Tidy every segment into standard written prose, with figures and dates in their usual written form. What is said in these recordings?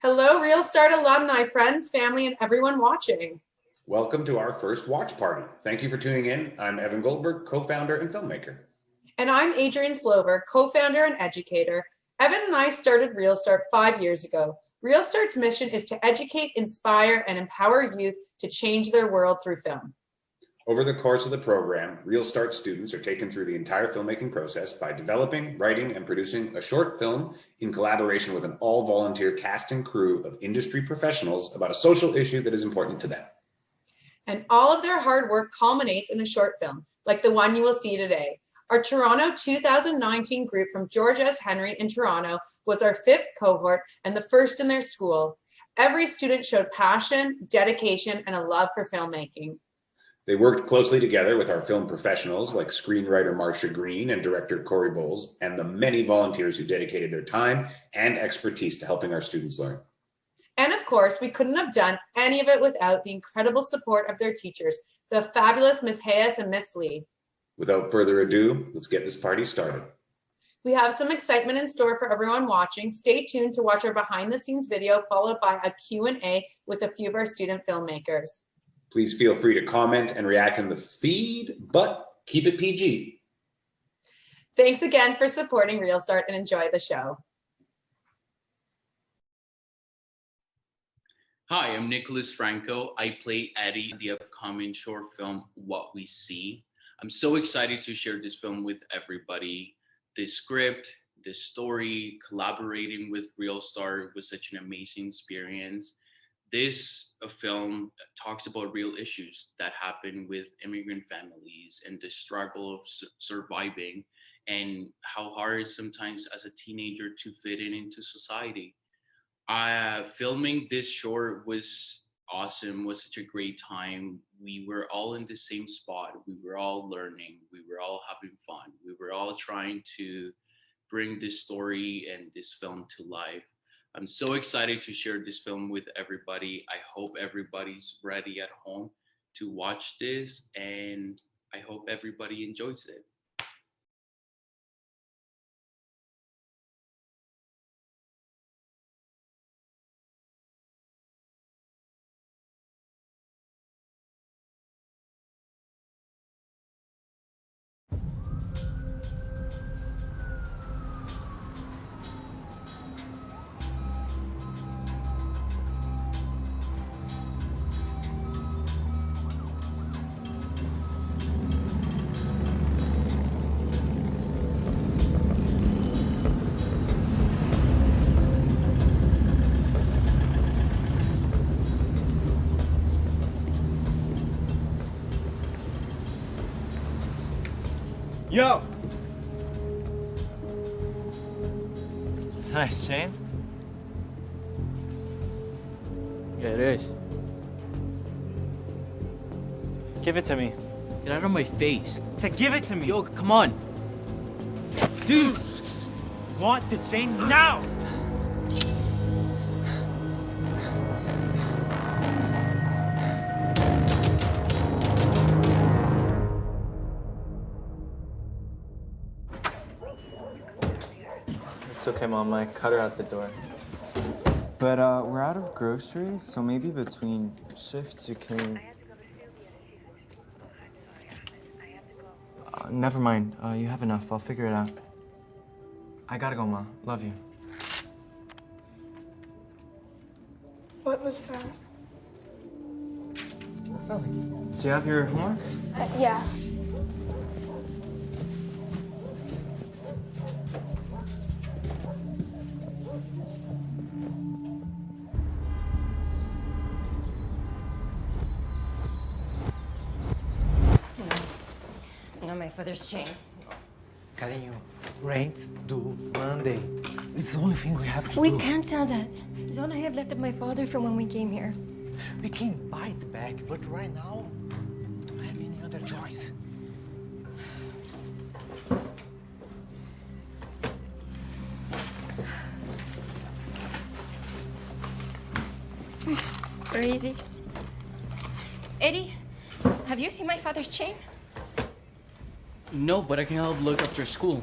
Hello, Real Start alumni, friends, family, and everyone watching. Welcome to our first watch party. Thank you for tuning in. I'm Evan Goldberg, co-founder and filmmaker. And I'm Adrienne Slover, co-founder and educator. Evan and I started Real Start 5 years ago. Real Start's mission is to educate, inspire, and empower youth to change their world through film. Over the course of the program, Real Start students are taken through the entire filmmaking process by developing, writing, and producing a short film in collaboration with an all-volunteer cast and crew of industry professionals about a social issue that is important to them. And all of their hard work culminates in a short film, like the one you will see today. Our Toronto 2019 group from George S. Henry in Toronto was our 5th cohort and the first in their school. Every student showed passion, dedication, and a love for filmmaking. They worked closely together with our film professionals like screenwriter Marcia Green and director Corey Bowles, and the many volunteers who dedicated their time and expertise to helping our students learn. And of course, we couldn't have done any of it without the incredible support of their teachers, the fabulous Miss Hayes and Miss Lee. Without further ado, let's get this party started. We have some excitement in store for everyone watching. Stay tuned to watch our behind the scenes video followed by a Q&A with a few of our student filmmakers. Please feel free to comment and react in the feed, but keep it PG. Thanks again for supporting Real Start and enjoy the show. Hi, I'm Nicholas Franco. I play Eddie in the upcoming short film, What We See. I'm so excited to share this film with everybody. This script, this story, collaborating with Real Start was such an amazing experience. This film talks about real issues that happen with immigrant families and the struggle of surviving and how hard it is sometimes as a teenager to fit into society. Filming this short was awesome, was such a great time. We were all in the same spot. We were all learning. We were all having fun. We were all trying to bring this story and this film to life. I'm so excited to share this film with everybody. I hope everybody's ready at home to watch this, and I hope everybody enjoys it. Yo! It's a nice chain. Yeah, it is. Give it to me. Get out of my face. I said give it to me. Yo, come on. Dude! Want the chain now! It's okay, Mom. I cut her out the door. But we're out of groceries, so maybe between shifts you can... never mind. You have enough. I'll figure it out. I gotta go, Ma. Love you. What was that? That's nothing. Do you have your homework? Yeah. No, my father's chain. Carinho, rent's due Monday. It's the only thing we have to do. We can't tell that. It's all I have left of my father from when we came here. We can buy it back, but right now, we don't have any other choice. Where is he? Eddie, have you seen my father's chain? No, but I can help look after school.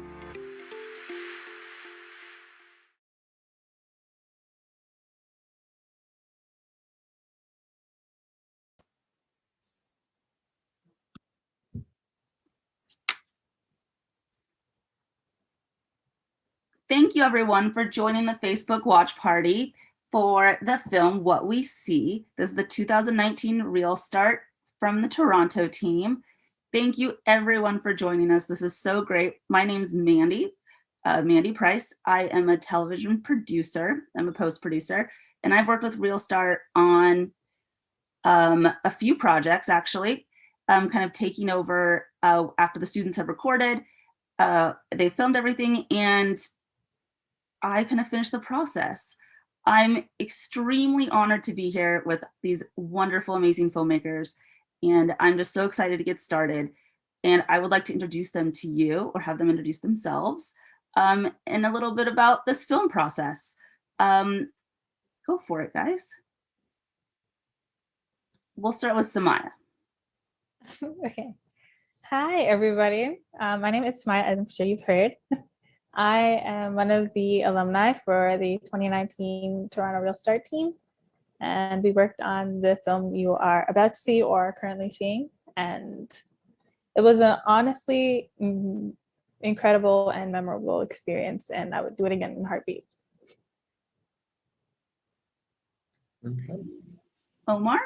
thank you everyone for joining the Facebook watch party for the film What We See. This is the 2019 Real Start from the Toronto team. Thank you everyone for joining us. This is so great. My name's Mandy, Mandy Price. I am a television producer. I'm a post-producer, and I've worked with Real Start on a few projects actually, kind of taking over after the students have recorded. They filmed everything and I kind of finished the process. I'm extremely honored to be here with these wonderful, amazing filmmakers, and I'm just so excited to get started. And I would like to introduce them to you, or have them introduce themselves, and a little bit about this film process. Go for it, guys. We'll start with Samaya. Okay. Hi, everybody. My name is Samaya, as I'm sure you've heard. I am one of the alumni for the 2019 Toronto Real Start team, and we worked on the film you are about to see or are currently seeing, and it was an honestly incredible and memorable experience, and I would do it again in a heartbeat. Okay. Omar?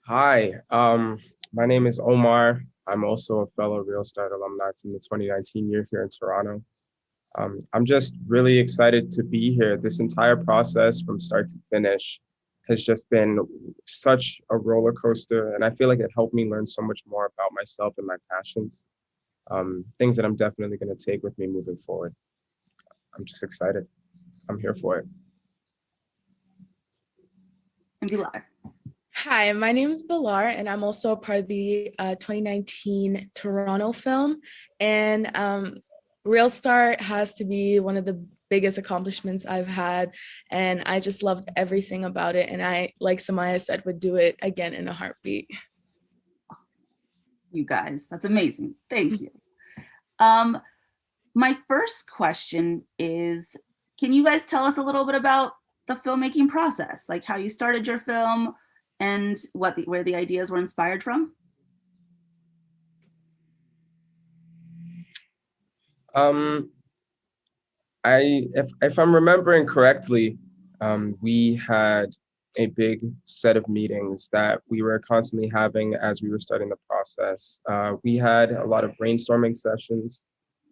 Hi, my name is Omar. I'm also a fellow Real Start alumni from the 2019 year here in Toronto. I'm just really excited to be here. This entire process from start to finish has just been such a roller coaster, and I feel like it helped me learn so much more about myself and my passions, things that I'm definitely going to take with me moving forward. I'm just excited. I'm here for it. And Bilar. Hi, my name is Bilar, and I'm also a part of the 2019 Toronto film. And Real Start has to be one of the biggest accomplishments I've had, and I just loved everything about it. And I, like Samaya said, would do it again in a heartbeat. You guys, that's amazing. Thank you. My first question is, can you guys tell us a little bit about the filmmaking process, like how you started your film and where the ideas were inspired from? If I'm remembering correctly, we had a big set of meetings that we were constantly having as we were starting the process. We had a lot of brainstorming sessions.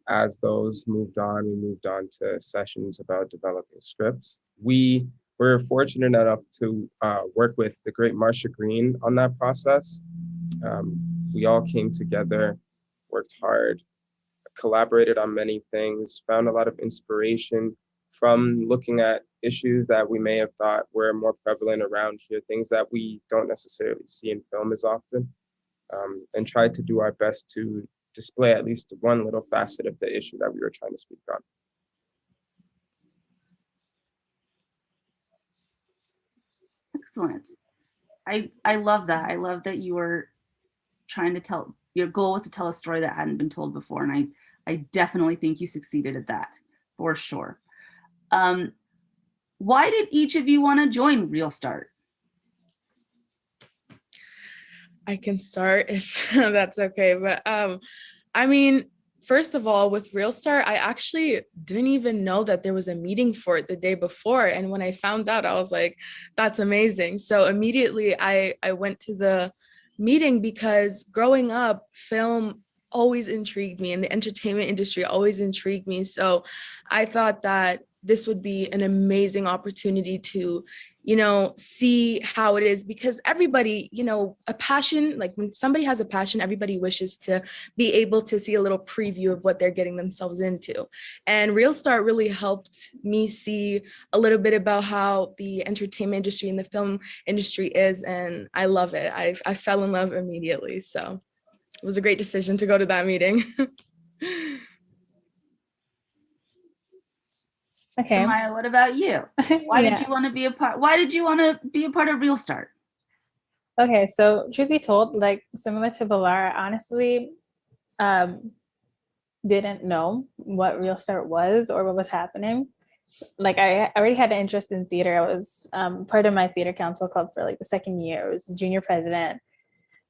As those moved on, we moved on to sessions about developing scripts. We were fortunate enough to work with the great Marcia Green on that process. We all came together, worked hard, collaborated on many things, found a lot of inspiration from looking at issues that we may have thought were more prevalent around here, things that we don't necessarily see in film as often, and tried to do our best to display at least one little facet of the issue that we were trying to speak on. Excellent. I love that. I love that you were trying to tell, your goal was to tell a story that hadn't been told before. And I definitely think you succeeded at that, for sure. Why did each of you want to join Real Start? I can start if that's okay. But I mean, first of all, with Real Start, I actually didn't even know that there was a meeting for it the day before. And when I found out, I was like, that's amazing. So immediately I went to the meeting because growing up, film always intrigued me and the entertainment industry always intrigued me. So I thought that this would be an amazing opportunity to, you know, see how it is, because everybody, you know, a passion, like when somebody has a passion, everybody wishes to be able to see a little preview of what they're getting themselves into. And Real Start really helped me see a little bit about how the entertainment industry and the film industry is. And I love it. I fell in love immediately. So it was a great decision to go to that meeting. Okay. Samaya, what about you? Why did you want to be a part? Why did you want to be a part of Real Start? Okay, so truth be told, like similar to Bilar, I honestly didn't know what Real Start was or what was happening. Like I already had an interest in theater. I was part of my theater council club for like the second year. I was junior president.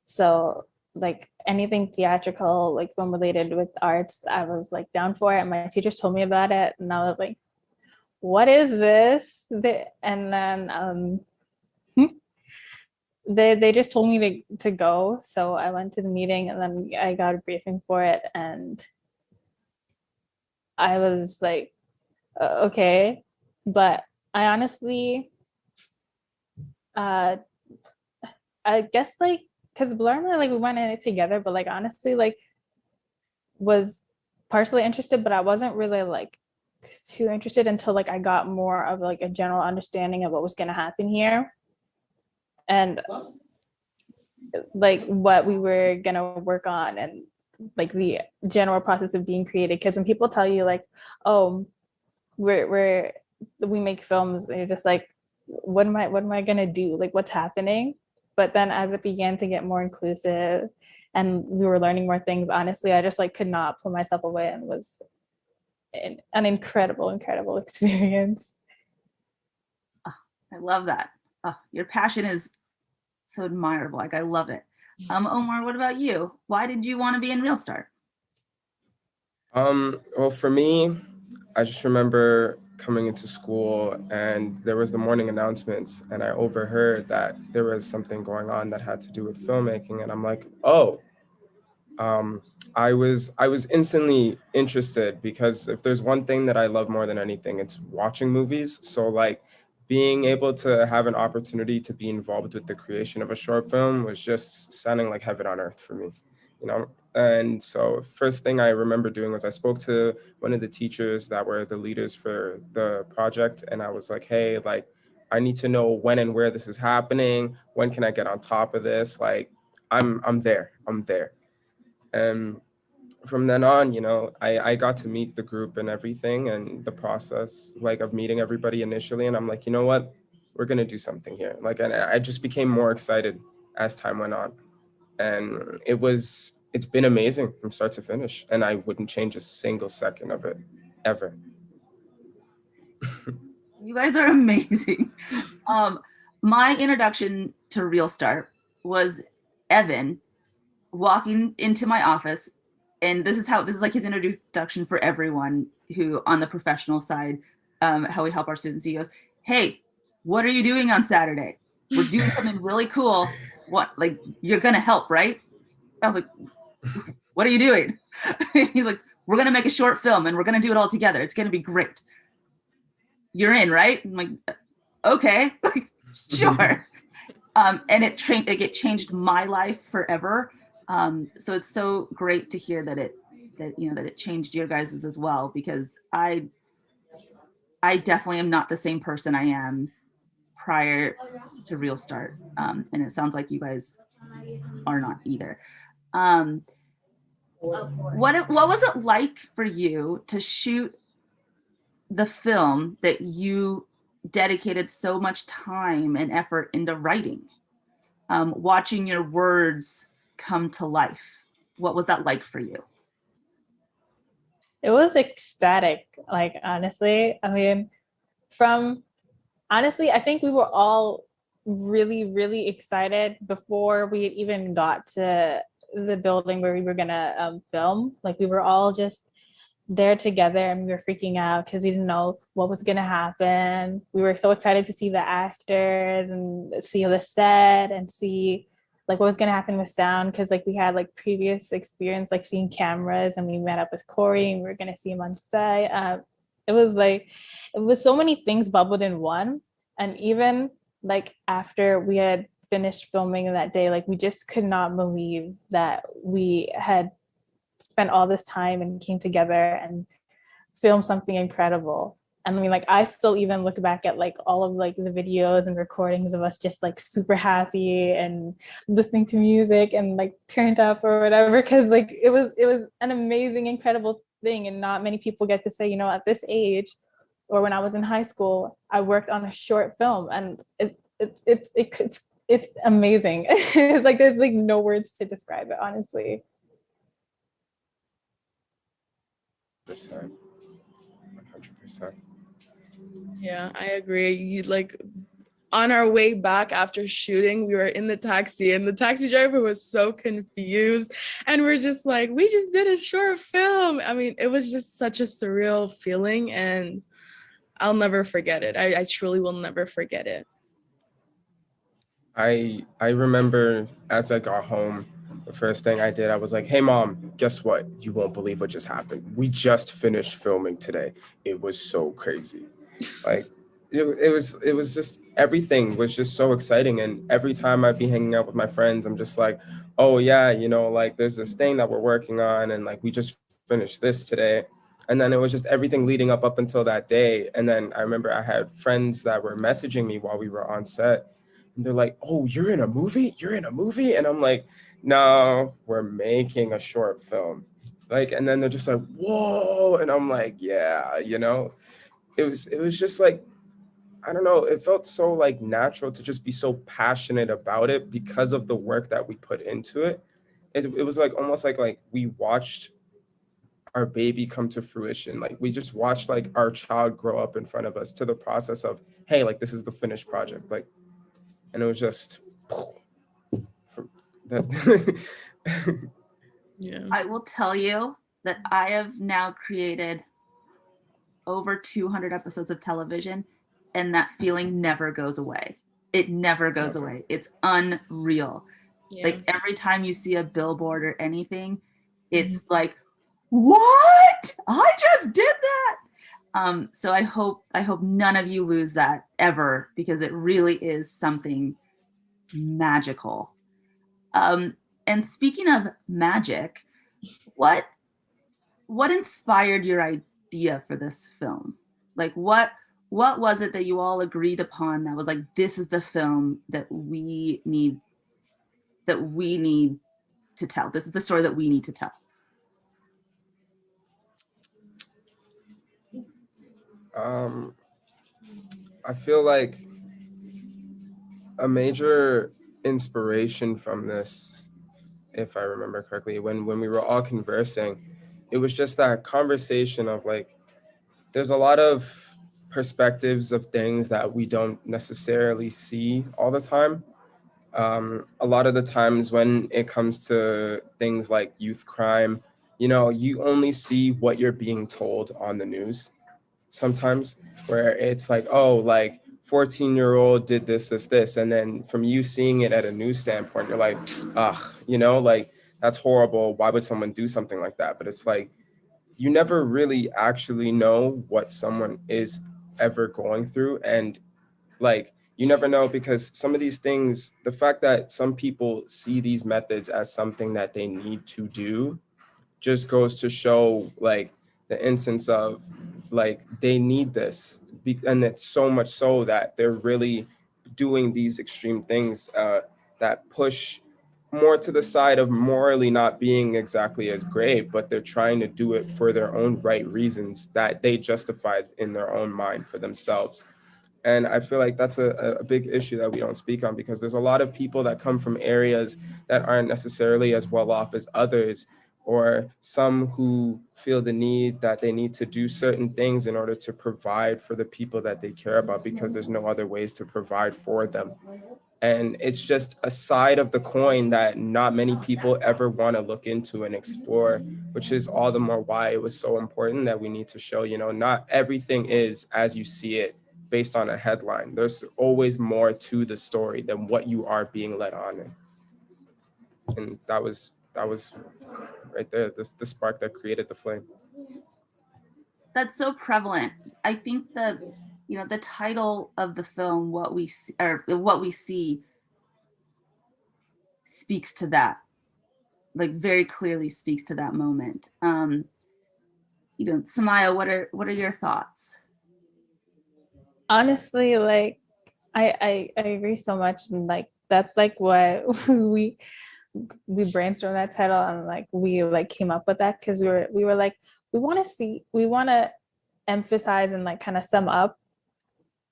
So like anything theatrical, like film related with arts, I was like down for it. And my teachers told me about it, and I was like, what is this? And then they just told me to go. So I went to the meeting, and then I got a briefing for it, and I was like, okay. But I honestly, I guess like, because Blur and I, like, we went in it together, but like honestly, like, was partially interested, but I wasn't really like too interested until like I got more of like a general understanding of what was going to happen here, and like what we were going to work on, and like the general process of being created. Because when people tell you like, oh, we make films, and you're just like, what am I going to do? Like, what's happening? But then as it began to get more inclusive and we were learning more things, honestly, I just like could not pull myself away, and was an incredible experience. Oh, I love that. Oh, your passion is so admirable. Like, I love it. Omar, what about you? Why did you want to be in Real Start? Well, for me, I just remember coming into school and there was the morning announcements, and I overheard that there was something going on that had to do with filmmaking, and I'm like, oh. I was instantly interested, because if there's one thing that I love more than anything, it's watching movies. So like being able to have an opportunity to be involved with the creation of a short film was just sounding like heaven on earth for me, you know? And so first thing I remember doing was I spoke to one of the teachers that were the leaders for the project. And I was like, hey, like, I need to know when and where this is happening. When can I get on top of this? Like, I'm there. And from then on, you know, I got to meet the group and everything, and the process like of meeting everybody initially. And I'm like, you know what, we're going to do something here. Like, and I just became more excited as time went on. And it's been amazing from start to finish. And I wouldn't change a single second of it, ever. You guys are amazing. My introduction to Real Start was Evan walking into my office, and this is like his introduction for everyone who on the professional side, how we help our students. He goes, hey, what are you doing on Saturday? We're doing something really cool. What, like, you're gonna help, right? I was like, what are you doing? He's like, we're gonna make a short film and we're gonna do it all together. It's gonna be great. You're in, right? I'm like, okay, sure. And it changed my life forever. So it's so great to hear that it changed your guys's as well, because I definitely am not the same person I am prior to Real Start. And it sounds like you guys are not either. What was it like for you to shoot the film that you dedicated so much time and effort into writing? Watching your words come to life. What was that like for you? It was ecstatic, like, honestly. I mean, I think we were all really, really excited before we had even got to the building where we were gonna film. Like, we were all just there together, and we were freaking out because we didn't know what was gonna happen. We were so excited to see the actors and see the set and see like what was gonna happen with sound, because like we had like previous experience like seeing cameras, and we met up with Corey and we were gonna see him on set. It was so many things bubbled in one. And even like after we had finished filming that day, like we just could not believe that we had spent all this time and came together and filmed something incredible. And I mean, like, I still even look back at like all of like the videos and recordings of us just like super happy and listening to music and like turned up or whatever, because like it was an amazing, incredible thing. And not many people get to say, you know, at this age or when I was in high school, I worked on a short film, and it's amazing. Like, there's like no words to describe it, honestly. 100%. Yeah, I agree. on our way back after shooting, we were in the taxi and the taxi driver was so confused. And we're just like, we just did a short film. I mean, it was just such a surreal feeling and I'll never forget it. I truly will never forget it. I remember as I got home, the first thing I did, I was like, hey mom, guess what? You won't believe what just happened. We just finished filming today. It was so crazy. Like it was just, everything was just so exciting. And every time I'd be hanging out with my friends, I'm just like, oh yeah, you know, like there's this thing that we're working on and like we just finished this today. And then it was just everything leading up until that day. And then I remember I had friends that were messaging me while we were on set. And they're like, oh, you're in a movie? You're in a movie? And I'm like, no, we're making a short film. Like, and then they're just like, whoa. And I'm like, yeah, you know, it was just like, I don't know, it felt so like natural to just be so passionate about it because of the work that we put into it. It was like almost like we watched our baby come to fruition. Like we just watched like our child grow up in front of us to the process of, hey, like this is the finished project. Like, and it was just that. Yeah. I will tell you that I have now created over 200 episodes of television, and that feeling never goes away. It never goes away. It's unreal. Yeah. Like every time you see a billboard or anything, it's like, what? I just did that. So I hope none of you lose that ever, because it really is something magical. And speaking of magic, what inspired your idea for this film? Like what was it that you all agreed upon that was like, this is the film that we need to tell. This is the story that we need to tell. I feel like a major inspiration from this, if I remember correctly, when we were all conversing, it was just that conversation of like, there's a lot of perspectives of things that we don't necessarily see all the time. A lot of the times when it comes to things like youth crime, you know, you only see what you're being told on the news sometimes, where it's like, oh, like 14-year-old did this. And then from you seeing it at a news standpoint, you're like, ugh, you know, like that's horrible. Why would someone do something like that? But it's like, you never really actually know what someone is ever going through. And like, you never know, because some of these things, the fact that some people see these methods as something that they need to do just goes to show like the instance of like, they need this. And it's so much so that they're really doing these extreme things that push more to the side of morally not being exactly as great, but they're trying to do it for their own right reasons that they justified in their own mind for themselves. And I feel like that's a big issue that we don't speak on, because there's a lot of people that come from areas that aren't necessarily as well off as others, or some who feel the need that they need to do certain things in order to provide for the people that they care about, because there's no other ways to provide for them. And it's just a side of the coin that not many people ever want to look into and explore, which is all the more why it was so important that we need to show, you know, not everything is as you see it based on a headline. There's always more to the story than what you are being led on in. And that was right there, the spark that created the flame. That's so prevalent. I think that, you know, the title of the film, What We See, speaks to that, like very clearly speaks to that moment. You know, Samaya, what are your thoughts? Honestly, like I agree so much, and like that's like what we brainstormed that title, and like we like came up with that because we were like, we want to emphasize and like kind of sum up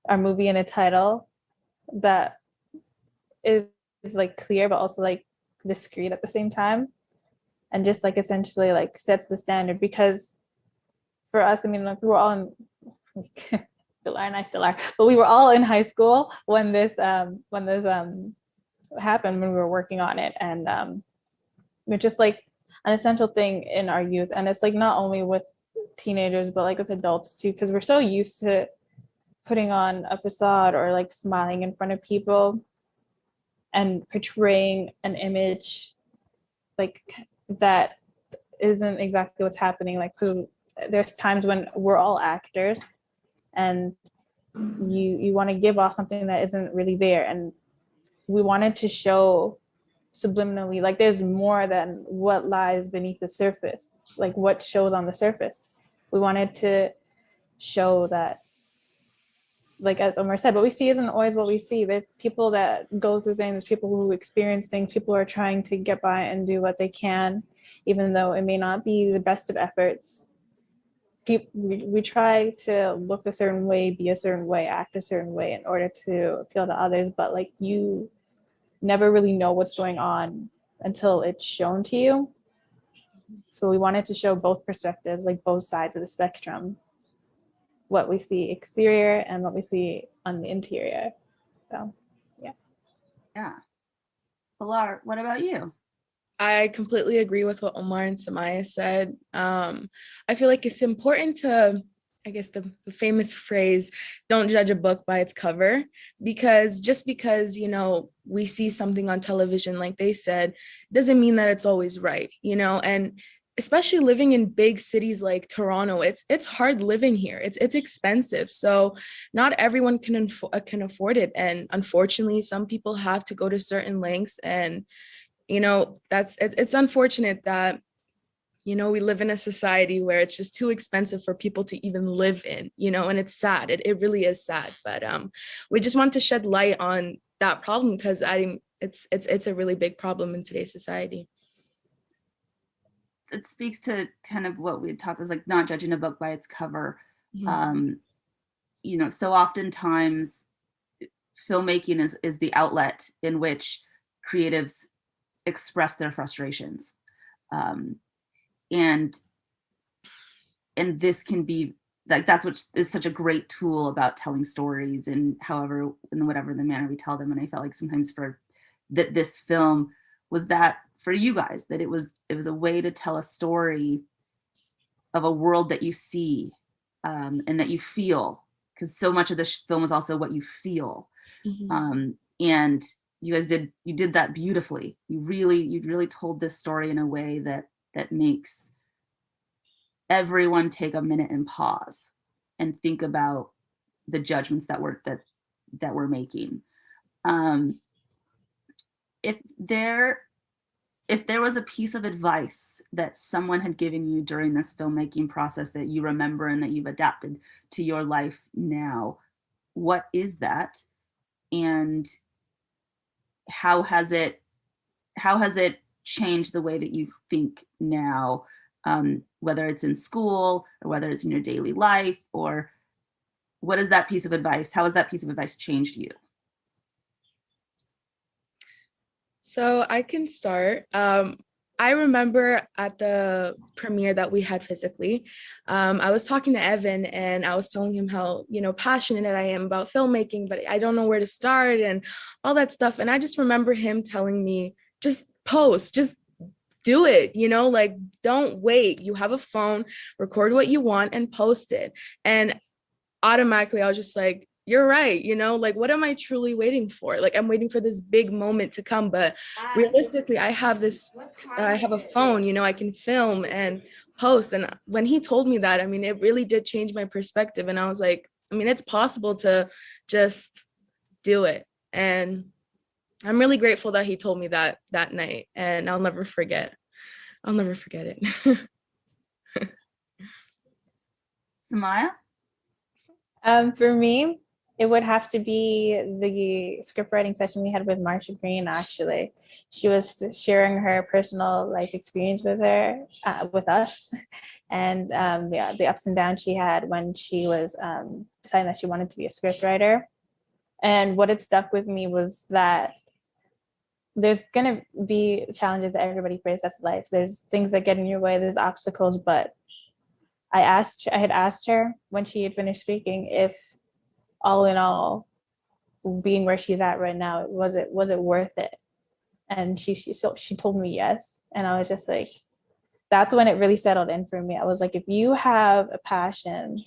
our movie in a title that is like clear but also like discreet at the same time, and just like essentially like sets the standard. Because for us, I mean, like we were all in and I still are, but we were all in high school when this happened, when we were working on it. And it's just like an essential thing in our youth. And it's like not only with teenagers, but like with adults too, because we're so used to putting on a facade or like smiling in front of people and portraying an image like that isn't exactly what's happening. Like, because there's times when we're all actors and you want to give off something that isn't really there. And we wanted to show subliminally, like there's more than what lies beneath the surface, like what shows on the surface. We wanted to show that, like as Omar said, what we see isn't always what we see. There's people that go through things, there's people who experience things, people are trying to get by and do what they can, even though it may not be the best of efforts. We try to look a certain way, be a certain way, act a certain way in order to appeal to others, but like you never really know what's going on until it's shown to you. So we wanted to show both perspectives, like both sides of the spectrum, what we see exterior and what we see on the interior. So, yeah. Yeah. Pilar, what about you? I completely agree with what Omar and Samaya said. I feel like it's important to, I guess the famous phrase, don't judge a book by its cover, because just because, you know, we see something on television, like they said, doesn't mean that it's always right, you know, and especially living in big cities like Toronto, it's hard living here. It's expensive. So not everyone can afford it. And unfortunately, some people have to go to certain lengths. And, you know, it's unfortunate that, you know, we live in a society where it's just too expensive for people to even live in, you know, and it's sad. It really is sad. But we just want to shed light on that problem because it's a really big problem in today's society. It speaks to kind of what we had talked is like not judging a book by its cover. Mhm. You know, so oftentimes filmmaking is the outlet in which creatives express their frustrations. And this can be like, that's what is such a great tool about telling stories and however, in whatever the manner we tell them. And I felt like sometimes for this film was that for you guys, that it was a way to tell a story of a world that you see and that you feel, because so much of this film is also what you feel. Mhm. And you guys did that beautifully. You really told this story in a way that makes everyone take a minute and pause and think about the judgments that we're making. If there was a piece of advice that someone had given you during this filmmaking process that you remember and that you've adapted to your life now, what is that? And how has it changed the way that you think now, whether it's in school or whether it's in your daily life, or what is that piece of advice? How has that piece of advice changed you? So I can start. I remember at the premiere that we had physically, I was talking to Evan and I was telling him how, you know, passionate I am about filmmaking, but I don't know where to start and all that stuff. And I just remember him telling me, just post, just do it, you know, like don't wait. You have a phone, record what you want and post it. And automatically I was just like, you're right, you know, like what am I truly waiting for? Like I'm waiting for this big moment to come, but realistically I have a phone, you know, I can film and post. And when he told me that, I mean, it really did change my perspective. And I was like, I mean, it's possible to just do it. And I'm really grateful that he told me that night, and I'll never forget it. Samaya? For me, it would have to be the script writing session we had with Marsha Green, actually. She was sharing her personal life experience with us, and the ups and downs she had when she was deciding that she wanted to be a script writer. And what had stuck with me was that there's gonna be challenges that everybody faces in life. There's things that get in your way, there's obstacles, but I had asked her when she had finished speaking if all in all, being where she's at right now, was it worth it? And she told me yes. And I was just like, that's when it really settled in for me. I was like, if you have a passion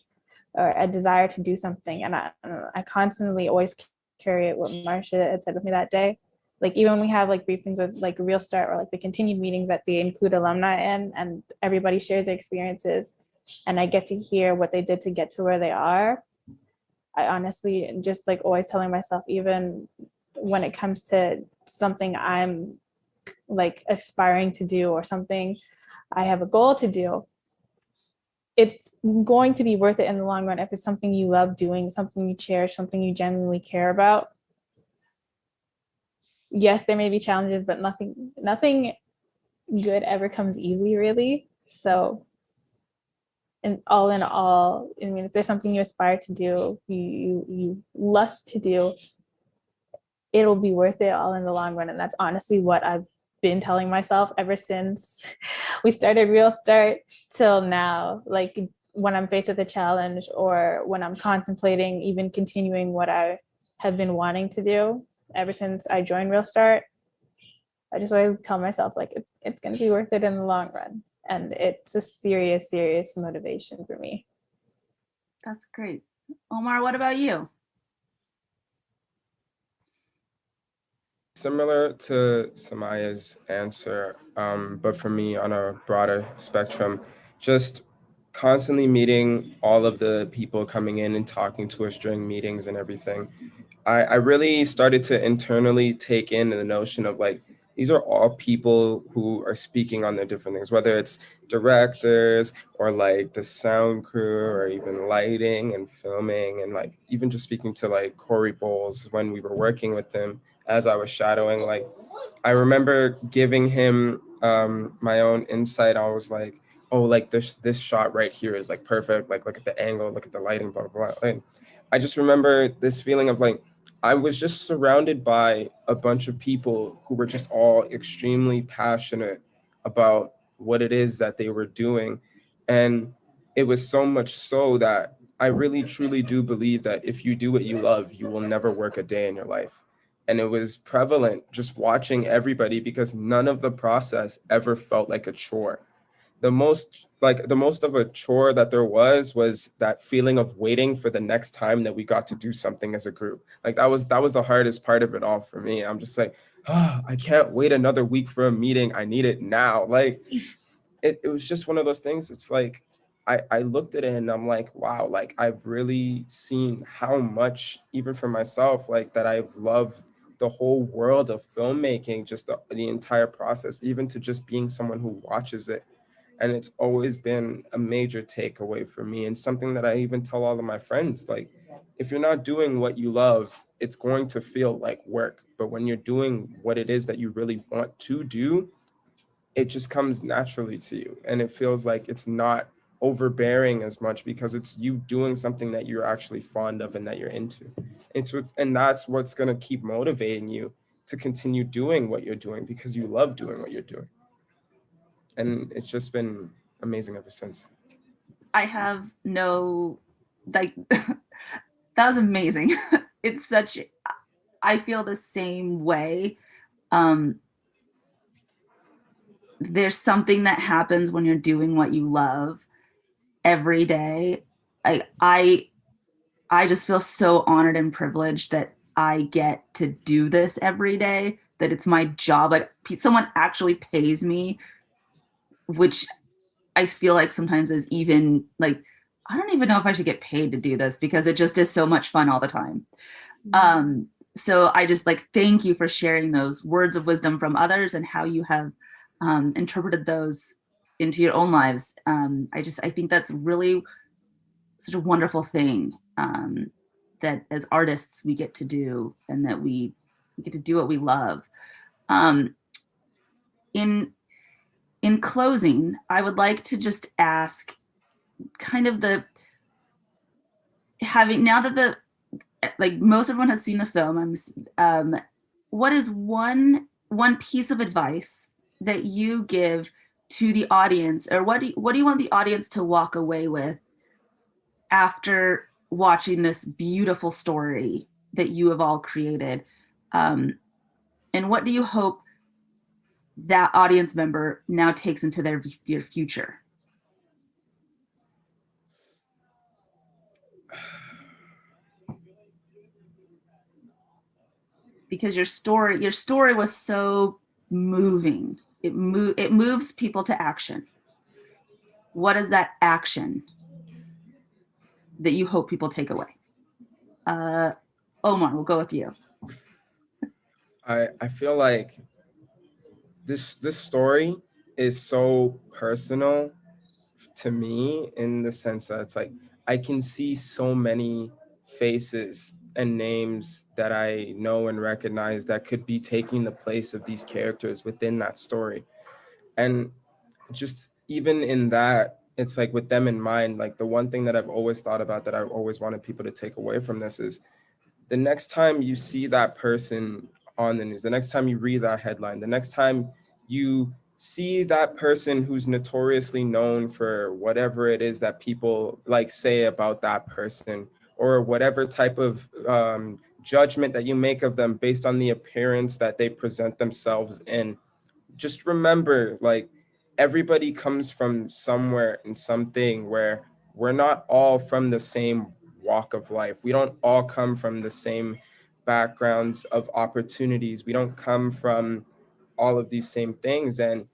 or a desire to do something, and I constantly always carry it what Marcia had said with me that day. Like even when we have like briefings with like Real Start or like the continued meetings that they include alumni in, and everybody shares their experiences, and I get to hear what they did to get to where they are. I honestly just like always telling myself, even when it comes to something I'm like aspiring to do or something I have a goal to do, it's going to be worth it in the long run if it's something you love doing, something you cherish, something you genuinely care about. Yes, there may be challenges, but nothing good ever comes easy, really. So, and all in all, I mean, if there's something you aspire to do, you lust to do, it'll be worth it all in the long run. And that's honestly what I've been telling myself ever since we started Real Start till now. Like when I'm faced with a challenge or when I'm contemplating even continuing what I have been wanting to do ever since I joined Real Start, I just always tell myself like it's going to be worth it in the long run. And it's a serious motivation for me. That's great. Omar, what about you? Similar to Samaya's answer, but for me on a broader spectrum, just constantly meeting all of the people coming in and talking to us during meetings and everything. I really started to internally take in the notion of like, these are all people who are speaking on their different things, whether it's directors or like the sound crew or even lighting and filming, and like even just speaking to like Corey Bowles when we were working with him as I was shadowing. Like I remember giving him my own insight. I was like, oh, like this shot right here is like perfect. Like look at the angle, look at the lighting, blah, blah, blah. And I just remember this feeling of like, I was just surrounded by a bunch of people who were just all extremely passionate about what it is that they were doing. And it was so much so that I really, truly do believe that if you do what you love, you will never work a day in your life. And it was prevalent just watching everybody, because none of the process ever felt like a chore. The most of a chore that there was that feeling of waiting for the next time that we got to do something as a group. Like that was the hardest part of it all for me. I'm just like, oh, I can't wait another week for a meeting. I need it now. Like it was just one of those things. It's like, I looked at it and I'm like, wow, like I've really seen how much, even for myself, like that I've loved the whole world of filmmaking, just the entire process, even to just being someone who watches it. And it's always been a major takeaway for me, and something that I even tell all of my friends, like, if you're not doing what you love, it's going to feel like work. But when you're doing what it is that you really want to do, it just comes naturally to you. And it feels like it's not overbearing as much, because it's you doing something that you're actually fond of and that you're into. And that's what's going to keep motivating you to continue doing what you're doing, because you love doing what you're doing. And it's just been amazing ever since. I have no, like, that was amazing. It's such, I feel the same way. There's something that happens when you're doing what you love every day. I just feel so honored and privileged that I get to do this every day, that it's my job. Like someone actually pays me, which I feel like sometimes is even like, I don't even know if I should get paid to do this, because it just is so much fun all the time. So I just like, thank you for sharing those words of wisdom from others and how you have interpreted those into your own lives. I think that's really such a wonderful thing that as artists we get to do, and that we get to do what we love. In closing, I would like to just ask kind of now that most everyone has seen the film, what is one piece of advice that you give to the audience, or what do you want the audience to walk away with after watching this beautiful story that you have all created? And what do you hope that audience member now takes into their future? Because your story was so moving. It moves people to action. What is that action that you hope people take away? Omar, we'll go with you. I feel like this story is so personal to me, in the sense that it's like I can see so many faces and names that I know and recognize that could be taking the place of these characters within that story. And just even in that, it's like with them in mind, like the one thing that I've always thought about, that I've always wanted people to take away from this, is the next time you see that person on the news, the next time you read that headline, the next time you see that person who's notoriously known for whatever it is that people like say about that person, or whatever type of judgment that you make of them based on the appearance that they present themselves in, just remember, like, everybody comes from somewhere and something, where we're not all from the same walk of life. We don't all come from the same backgrounds of opportunities. We don't come from all of these same things. And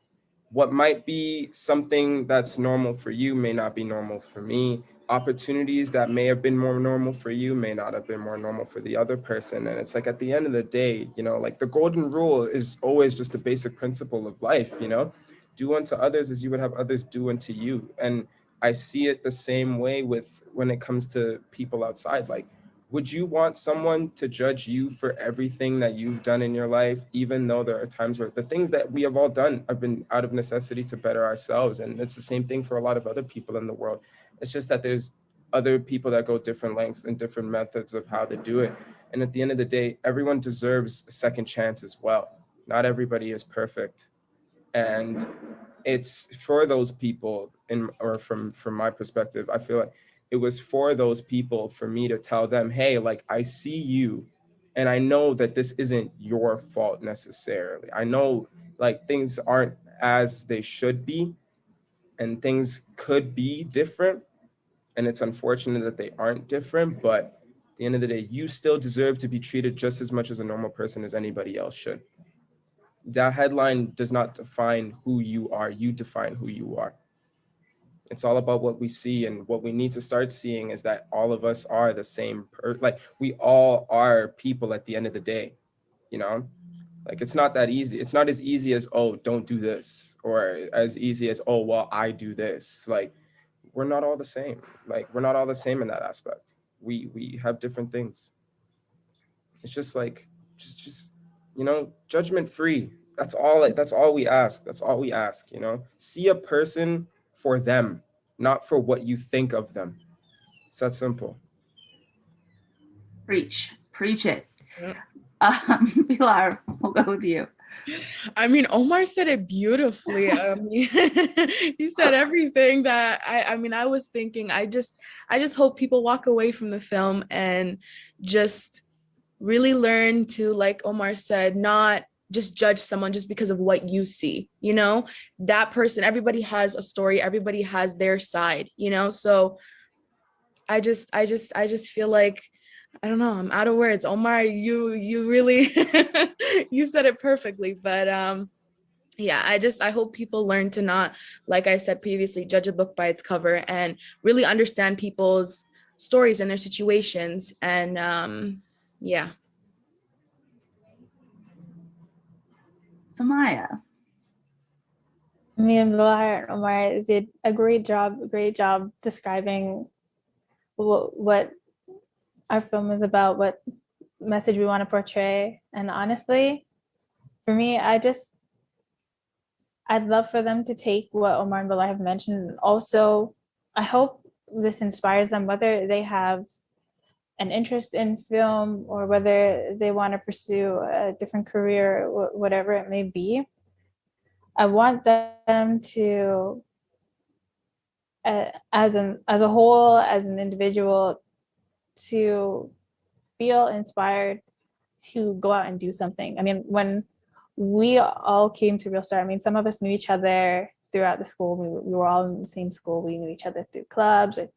what might be something that's normal for you may not be normal for me. Opportunities that may have been more normal for you may not have been more normal for the other person. And it's like, at the end of the day, you know, like the golden rule is always just the basic principle of life, you know, do unto others as you would have others do unto you. And I see it the same way with when it comes to people outside. Like, would you want someone to judge you for everything that you've done in your life, even though there are times where the things that we have all done have been out of necessity to better ourselves? And it's the same thing for a lot of other people in the world. It's just that there's other people that go different lengths and different methods of how to do it. And at the end of the day, everyone deserves a second chance as well. Not everybody is perfect. And it's for those people, from my perspective, I feel like it was for those people for me to tell them, hey, like, I see you, and I know that this isn't your fault necessarily. I know, like, things aren't as they should be, and things could be different. And it's unfortunate that they aren't different, but at the end of the day, you still deserve to be treated just as much as a normal person as anybody else should. That headline does not define who you are. You define who you are. It's all about what we see, and what we need to start seeing is that all of us are the same. Like, we all are people at the end of the day, you know? Like, it's not that easy. It's not as easy as, oh, don't do this, or as easy as, oh, well, I do this. Like, we're not all the same. Like, we're not all the same in that aspect. We have different things. It's just like, just you know, judgment free. That's all we ask. That's all we ask, you know? See a person for them, not for what you think of them. It's that simple. Preach it. Pilar, we'll go with you. I mean, Omar said it beautifully. He said everything that I was thinking. I just hope people walk away from the film and just really learn to, like Omar said, not just judge someone just because of what you see, you know? That person, everybody has a story, everybody has their side, you know? So I just feel like, I don't know, I'm out of words. Omar, you really you said it perfectly. But yeah, I hope people learn to not, like I said previously, judge a book by its cover, and really understand people's stories and their situations. And yeah. Samaya. Me and Bilal and Omar did a great job describing what our film is about, what message we want to portray. And honestly, for me, I'd love for them to take what Omar and Bilal have mentioned. Also, I hope this inspires them, whether they have an interest in film or whether they want to pursue a different career, whatever it may be. I want them to, as a whole, as an individual, to feel inspired to go out and do something. I mean, when we all came to Real Start, I mean, some of us knew each other throughout the school. We were all in the same school. We knew each other through clubs or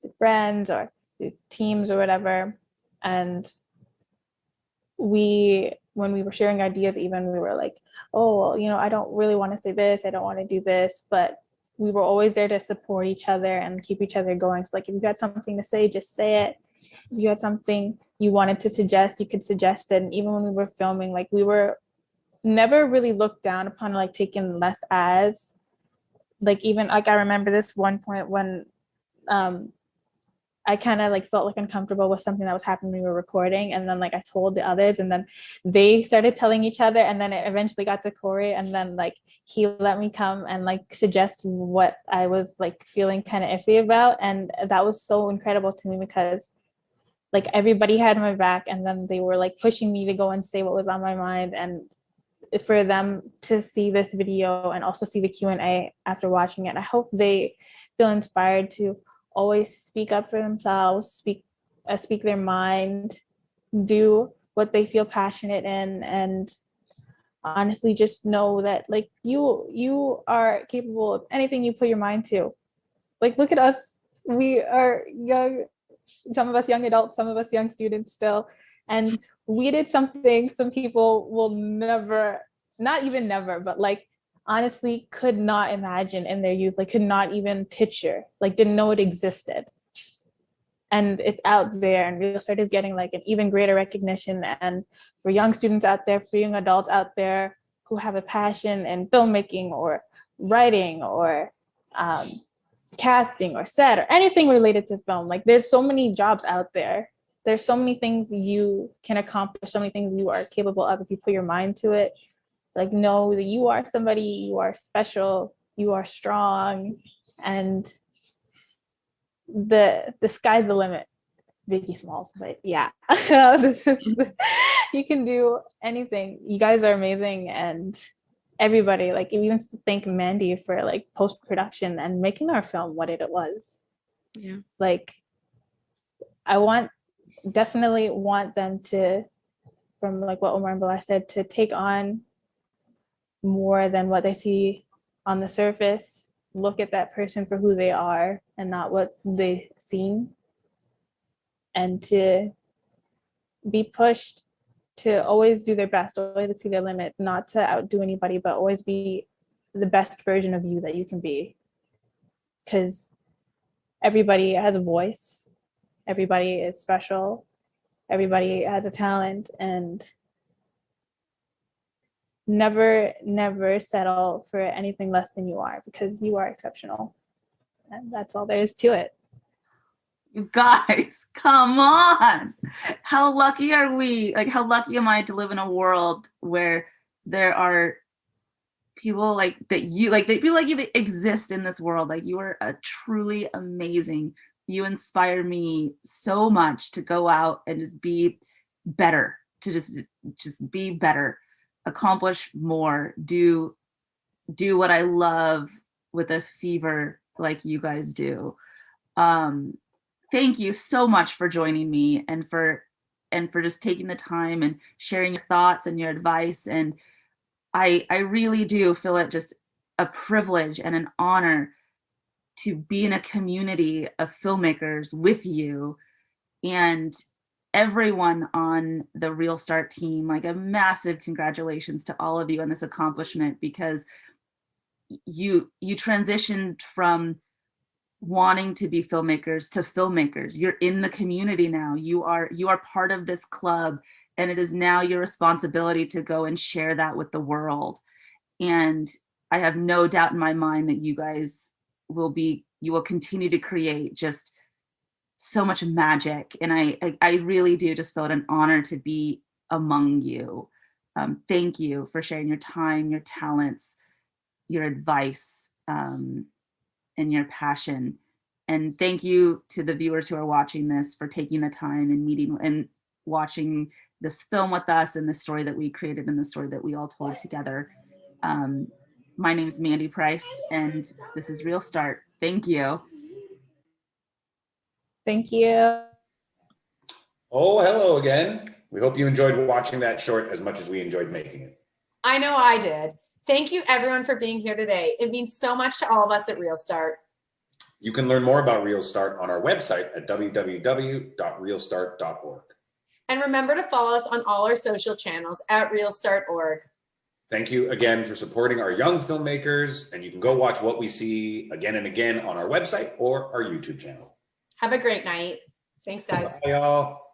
through friends or through teams or whatever. And when we were sharing ideas, even we were like, oh, well, you know, I don't really want to say this, I don't want to do this, but we were always there to support each other and keep each other going. So like, if you got something to say, just say it. If you had something you wanted to suggest, you could suggest it. And even when we were filming, like, we were never really looked down upon, like taken less as, like, even like I remember this one point when I kind of like felt like uncomfortable with something that was happening when we were recording, and then like I told the others, and then they started telling each other, and then it eventually got to Corey, and then like he let me come and like suggest what I was like feeling kind of iffy about, and that was so incredible to me because like everybody had my back, and then they were like pushing me to go and say what was on my mind. And for them to see this video and also see the Q&A after watching it, I hope they feel inspired to always speak up for themselves, speak their mind, do what they feel passionate in, and honestly just know that like you are capable of anything you put your mind to. Like, look at us, we are young, some of us young adults, some of us young students still, and we did something some people will never, not even never, but like honestly could not imagine in their youth, like could not even picture, like didn't know it existed. And it's out there, and Real Start is getting like an even greater recognition. And for young students out there, for young adults out there who have a passion in filmmaking or writing or casting or set or anything related to film, like there's so many jobs out there. There's so many things you can accomplish, so many things you are capable of if you put your mind to it. Like, know that you are somebody, you are special, you are strong, and the sky's the limit. Biggie Smalls, but yeah. You can do anything. You guys are amazing, and everybody, like, even to thank Mandy for like post-production and making our film what it was. Yeah. Like, I definitely want them to, from like what Omar and Bilal said, to take on more than what they see on the surface. Look at that person for who they are and not what they seem, and to be pushed to always do their best, always exceed their limit, not to outdo anybody, but always be the best version of you that you can be. Because everybody has a voice, everybody is special, everybody has a talent, and never settle for anything less than you are, because you are exceptional. And that's all there is to it. You guys, come on. How lucky are we? Like, how lucky am I to live in a world where there are people like that, people like you that exist in this world. Like, you are truly amazing. You inspire me so much to go out and just be better, to just be better, accomplish more, do what I love with a fever like you guys do. Thank you so much for joining me and for just taking the time and sharing your thoughts and your advice. And I really do feel it just a privilege and an honor to be in a community of filmmakers with you and everyone on the Real Start team. Like, a massive congratulations to all of you on this accomplishment, because you transitioned from wanting to be filmmakers to filmmakers. You're in the community now. You are part of this club, and it is now your responsibility to go and share that with the world. And I have no doubt in my mind that you guys you will continue to create just so much magic. And I really do just feel it an honor to be among you. Thank you for sharing your time, your talents, your advice, and your passion. And thank you to the viewers who are watching this for taking the time and meeting and watching this film with us, and the story that we created and the story that we all told together. My name is Mandy Price, and this is Real Start. Thank you. Thank you. Oh, hello again. We hope you enjoyed watching that short as much as we enjoyed making it. I know I did. Thank you everyone for being here today. It means so much to all of us at Real Start. You can learn more about Real Start on our website at www.realstart.org. And remember to follow us on all our social channels at realstart.org. Thank you again for supporting our young filmmakers, and you can go watch What We See again and again on our website or our YouTube channel. Have a great night. Thanks, guys. Bye, y'all.